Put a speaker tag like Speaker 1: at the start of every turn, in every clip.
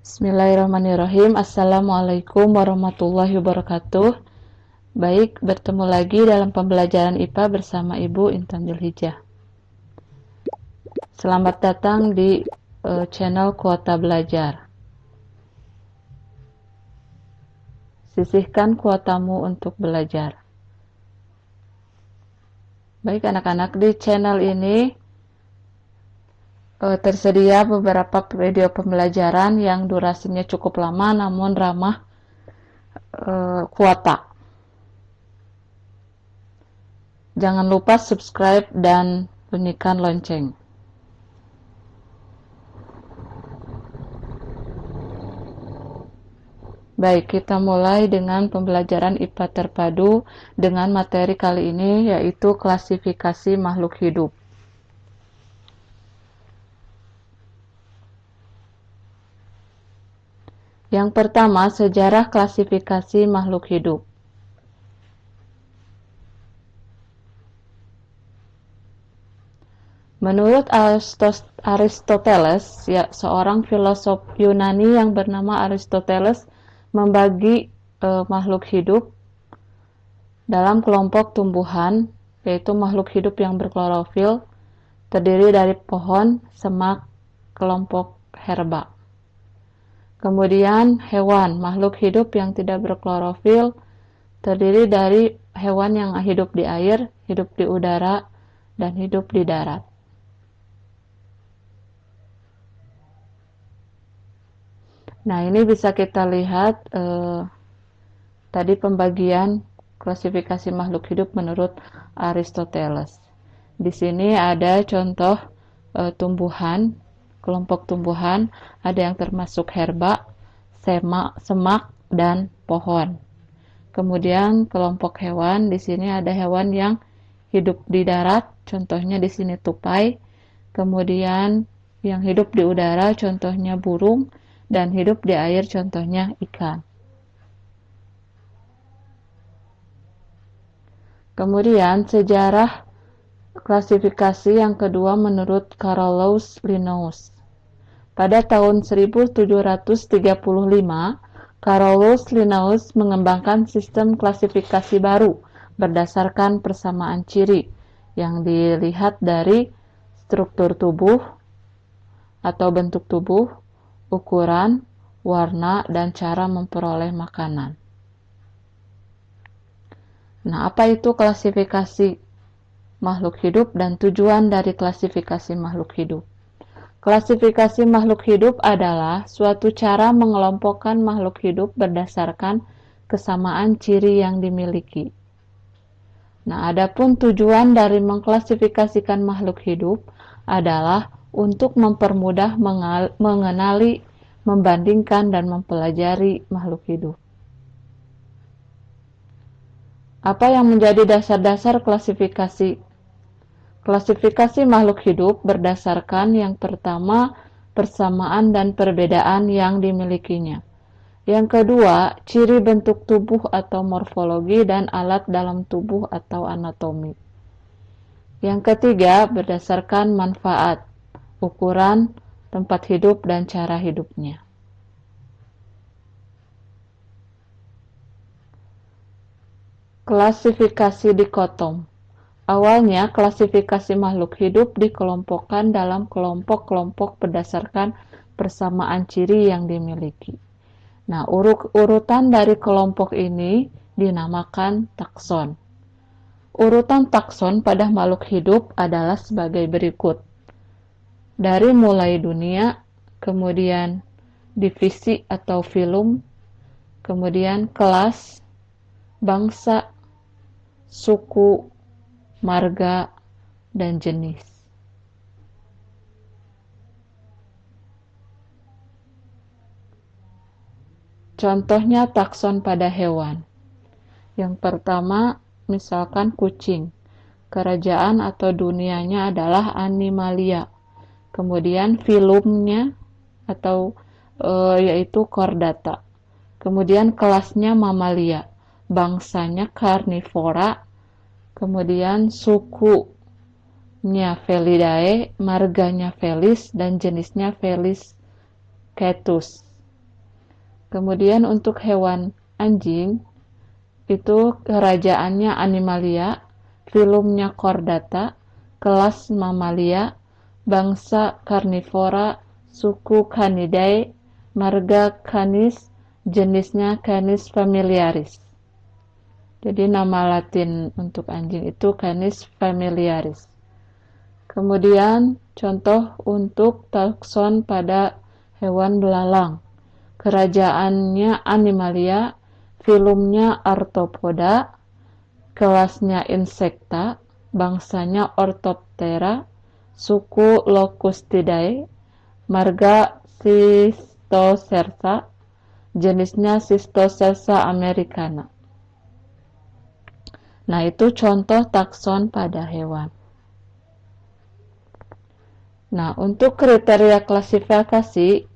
Speaker 1: Bismillahirrahmanirrahim. Assalamualaikum warahmatullahi wabarakatuh. Baik, bertemu lagi dalam pembelajaran IPA bersama Ibu Intan Julhijjah. Selamat datang di channel Kuota Belajar. Sisihkan kuotamu untuk belajar. Baik anak-anak, di channel ini tersedia beberapa video pembelajaran yang durasinya cukup lama namun ramah kuota. Jangan lupa subscribe dan bunyikan lonceng. Baik, kita mulai dengan pembelajaran IPA terpadu dengan materi kali ini yaitu klasifikasi makhluk hidup. Yang pertama, sejarah klasifikasi makhluk hidup. Menurut Aristoteles, seorang filosof Yunani yang bernama Aristoteles membagi makhluk hidup dalam kelompok tumbuhan, yaitu makhluk hidup yang berklorofil, terdiri dari pohon, semak, kelompok herba. Kemudian hewan, makhluk hidup yang tidak berklorofil, terdiri dari hewan yang hidup di air, hidup di udara, dan hidup di darat. Nah, ini bisa kita lihat tadi pembagian klasifikasi makhluk hidup menurut Aristoteles. Di sini ada contoh tumbuhan, kelompok tumbuhan, ada yang termasuk herba, semak, dan pohon. Kemudian kelompok hewan, di sini ada hewan yang hidup di darat, contohnya di sini tupai. Kemudian yang hidup di udara, contohnya burung, dan hidup di air, contohnya ikan. Kemudian sejarah klasifikasi yang kedua menurut Carolus Linnaeus. Pada tahun 1735, Carolus Linnaeus mengembangkan sistem klasifikasi baru berdasarkan persamaan ciri yang dilihat dari struktur tubuh atau bentuk tubuh, ukuran, warna, dan cara memperoleh makanan. Nah, apa itu klasifikasi makhluk hidup dan tujuan dari klasifikasi makhluk hidup? Klasifikasi makhluk hidup adalah suatu cara mengelompokkan makhluk hidup berdasarkan kesamaan ciri yang dimiliki. Nah, adapun tujuan dari mengklasifikasikan makhluk hidup adalah untuk mempermudah mengenali, membandingkan, dan mempelajari makhluk hidup. Apa yang menjadi dasar-dasar klasifikasi? Klasifikasi makhluk hidup berdasarkan yang pertama, persamaan dan perbedaan yang dimilikinya. Yang kedua, ciri bentuk tubuh atau morfologi dan alat dalam tubuh atau anatomi. Yang ketiga, berdasarkan manfaat, ukuran, tempat hidup, dan cara hidupnya. Klasifikasi dikotom. Awalnya, klasifikasi makhluk hidup dikelompokkan dalam kelompok-kelompok berdasarkan persamaan ciri yang dimiliki. Nah, urutan dari kelompok ini dinamakan takson. Urutan takson pada makhluk hidup adalah sebagai berikut. Dari mulai dunia, kemudian divisi atau filum, kemudian kelas, bangsa, suku, marga, dan jenis. Contohnya takson pada hewan. Yang pertama, misalkan kucing. Kerajaan atau dunianya adalah Animalia. Kemudian filumnya atau yaitu Chordata. Kemudian kelasnya Mamalia. Bangsanya Carnivora. Kemudian sukunya Felidae, marganya Felis, dan jenisnya Felis Catus. Kemudian untuk hewan anjing, itu kerajaannya Animalia, filumnya Chordata, kelas Mammalia, bangsa Carnivora, suku Canidae, marga Canis, jenisnya Canis familiaris. Jadi nama Latin untuk anjing itu Canis familiaris. Kemudian contoh untuk takson pada hewan belalang. Kerajaannya Animalia, filumnya Arthropoda, kelasnya Insecta, bangsanya Orthoptera, suku Locustidae, marga Cystocerca, jenisnya Cystocerca americana. Nah, itu contoh takson pada hewan. Nah, untuk kriteria klasifikasi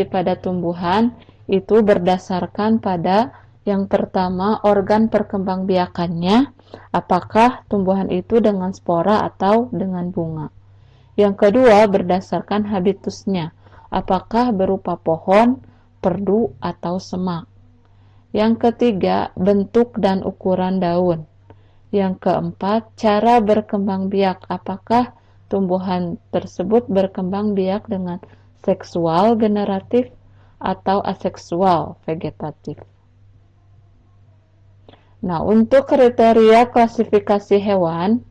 Speaker 1: pada tumbuhan itu berdasarkan pada yang pertama organ perkembangbiakannya, apakah tumbuhan itu dengan spora atau dengan bunga. Yang kedua berdasarkan habitusnya, apakah berupa pohon, perdu, atau semak. Yang ketiga, bentuk dan ukuran daun. Yang keempat, cara berkembang biak. Apakah tumbuhan tersebut berkembang biak dengan seksual generatif atau aseksual vegetatif. Nah, untuk kriteria klasifikasi hewan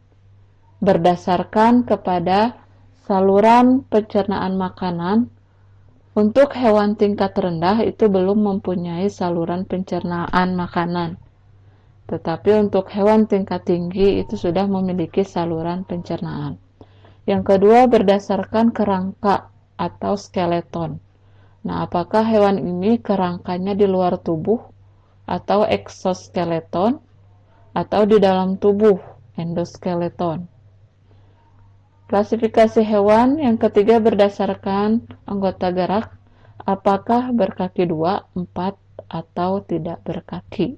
Speaker 1: berdasarkan kepada saluran pencernaan makanan. Untuk hewan tingkat rendah itu belum mempunyai saluran pencernaan makanan. Tetapi untuk hewan tingkat tinggi itu sudah memiliki saluran pencernaan. Yang kedua berdasarkan kerangka atau skeleton. Nah, apakah hewan ini kerangkanya di luar tubuh atau exoskeleton atau di dalam tubuh endoskeleton. Klasifikasi hewan yang ketiga berdasarkan anggota gerak, apakah berkaki 2, 4, atau tidak berkaki.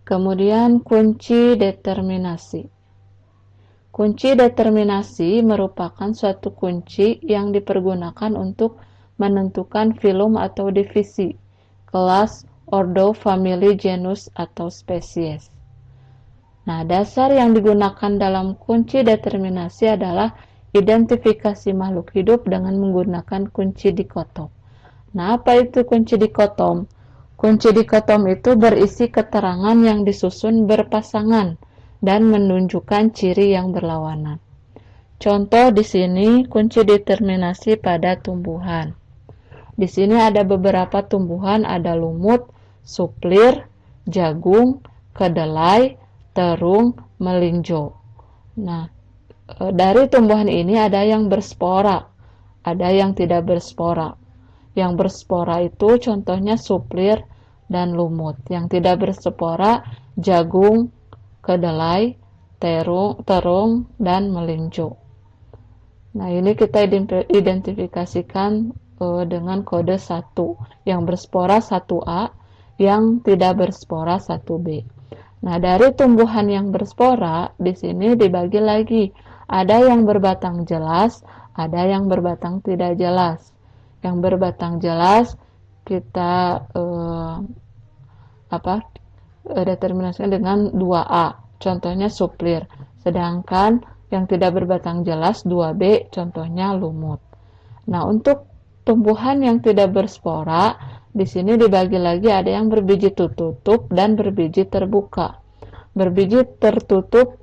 Speaker 1: Kemudian kunci determinasi. Kunci determinasi merupakan suatu kunci yang dipergunakan untuk menentukan filum atau divisi, kelas, ordo, famili, genus, atau spesies. Nah, dasar yang digunakan dalam kunci determinasi adalah identifikasi makhluk hidup dengan menggunakan kunci dikotom. Nah, apa itu kunci dikotom? Kunci dikotom itu berisi keterangan yang disusun berpasangan dan menunjukkan ciri yang berlawanan. Contoh di sini kunci determinasi pada tumbuhan. Di sini ada beberapa tumbuhan, ada lumut, suplir, jagung, kedelai, terung, melinjo. Nah, dari tumbuhan ini ada yang berspora, ada yang tidak berspora. Yang berspora itu contohnya suplir dan lumut. Yang tidak berspora, jagung, kedelai, terung, dan melinjo. Nah, ini kita identifikasikan dengan kode 1. Yang berspora 1A, yang tidak berspora 1B. Nah, dari tumbuhan yang berspora, di sini dibagi lagi. Ada yang berbatang jelas, ada yang berbatang tidak jelas. Yang berbatang jelas kita determinasikan dengan 2A, contohnya suplir. Sedangkan yang tidak berbatang jelas 2B, contohnya lumut. Nah, untuk tumbuhan yang tidak berspora, di sini dibagi lagi, ada yang berbiji tertutup dan berbiji terbuka. Berbiji tertutup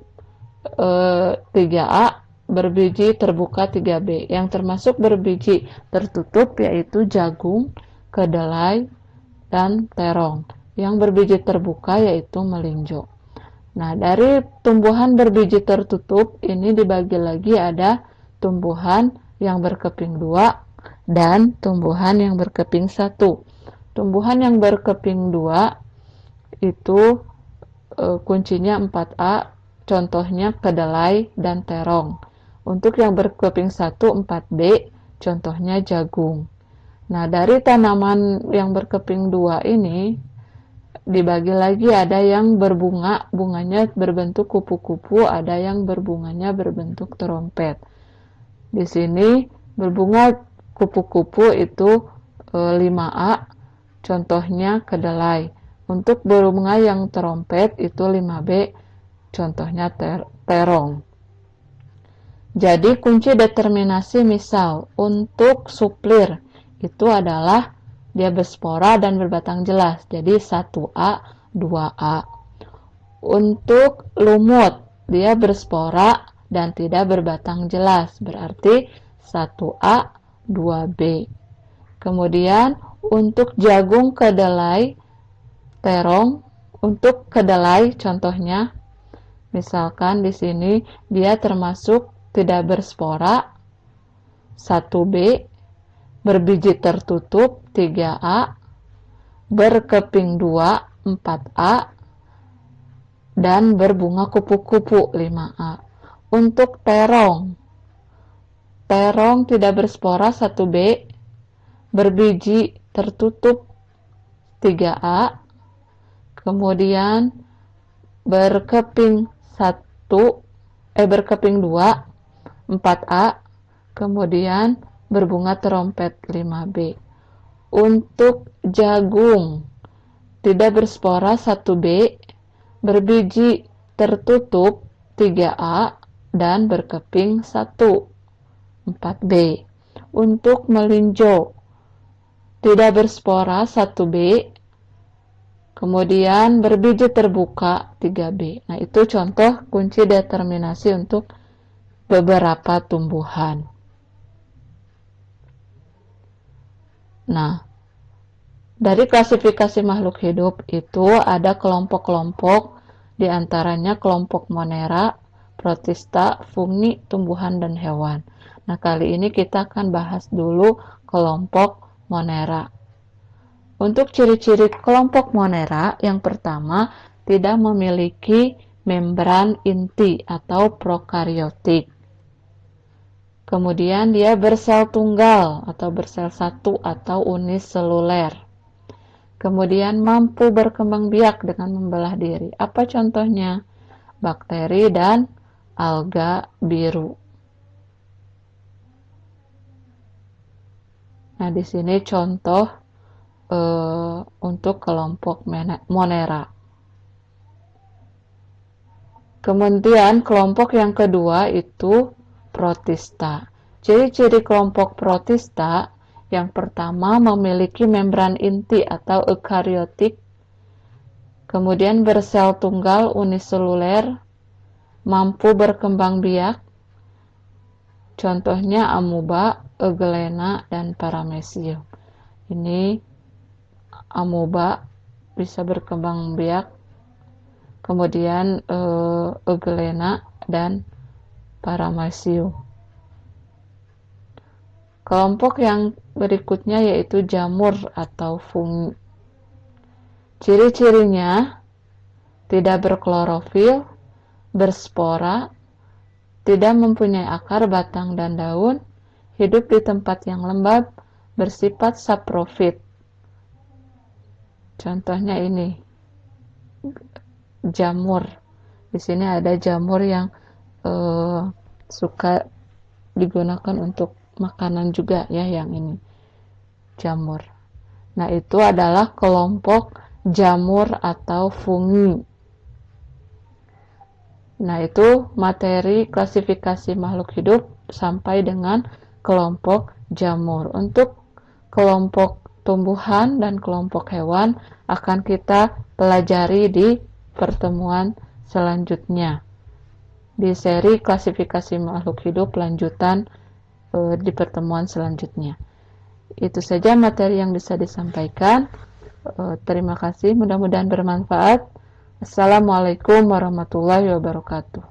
Speaker 1: 3A, berbiji terbuka 3B. Yang termasuk berbiji tertutup yaitu jagung, kedelai, dan terong. Yang berbiji terbuka yaitu melinjo. Nah, dari tumbuhan berbiji tertutup ini dibagi lagi, ada tumbuhan yang berkeping 2 dan tumbuhan yang berkeping 1. Tumbuhan yang berkeping 2 itu kuncinya 4A, contohnya kedelai dan terong. Untuk yang berkeping 1, 4B, contohnya jagung. Nah, dari tanaman yang berkeping 2 ini dibagi lagi, ada yang berbunga, bunganya berbentuk kupu-kupu, ada yang berbunganya berbentuk trompet. Di sini berbunga kupu-kupu itu 5A, contohnya kedelai. Untuk berbunga yang trompet itu 5B, contohnya terong. Jadi kunci determinasi misal untuk suplir itu adalah dia berspora dan berbatang jelas. Jadi 1A, 2A. Untuk lumut dia berspora dan tidak berbatang jelas, berarti 1A, 2B. Kemudian untuk jagung, kedelai, terong, untuk kedelai contohnya, misalkan di sini dia termasuk tidak berspora, 1B, berbiji tertutup, 3A, berkeping 2, 4A, dan berbunga kupu-kupu, 5A. Untuk terong tidak berspora, 1B, berbiji tertutup, 3A, kemudian berkeping 2, 4A, kemudian berbunga trompet, 5B. Untuk jagung tidak berspora, 1B, berbiji tertutup, 3A, dan berkeping 1, 4B. Untuk melinjo tidak berspora, 1B, kemudian berbiji terbuka, 3B. Nah, itu contoh kunci determinasi untuk beberapa tumbuhan. Nah, dari klasifikasi makhluk hidup itu ada kelompok-kelompok, diantaranya kelompok Monera, Protista, fungi, tumbuhan, dan hewan. Nah, kali ini kita akan bahas dulu kelompok Monera. Untuk ciri-ciri kelompok Monera, yang pertama, tidak memiliki membran inti atau prokariotik. Kemudian dia bersel tunggal atau bersel satu atau uniseluler. Kemudian mampu berkembang biak dengan membelah diri. Apa contohnya? Bakteri dan alga biru. Nah, di sini contoh untuk kelompok Monera. Kemudian kelompok yang kedua itu Protista. Ciri-ciri kelompok Protista yang pertama memiliki membran inti atau eukariotik, kemudian bersel tunggal uniseluler, mampu berkembang biak, contohnya amuba, euglena, dan paramecium. Ini amuba bisa berkembang biak, kemudian euglena dan paramecium. Kelompok yang berikutnya yaitu jamur atau fungi. Ciri-cirinya tidak berklorofil, berspora, tidak mempunyai akar, batang, dan daun, hidup di tempat yang lembab, bersifat saprofit. Contohnya ini, jamur. Di sini ada jamur yang suka digunakan untuk makanan juga ya, yang ini jamur. Nah, itu adalah kelompok jamur atau fungi. Nah, itu materi klasifikasi makhluk hidup sampai dengan kelompok jamur. Untuk kelompok tumbuhan dan kelompok hewan akan kita pelajari di pertemuan selanjutnya. Di seri klasifikasi makhluk hidup lanjutan di pertemuan selanjutnya. Itu saja materi yang bisa disampaikan. Terima kasih, mudah-mudahan bermanfaat. Assalamualaikum warahmatullahi wabarakatuh.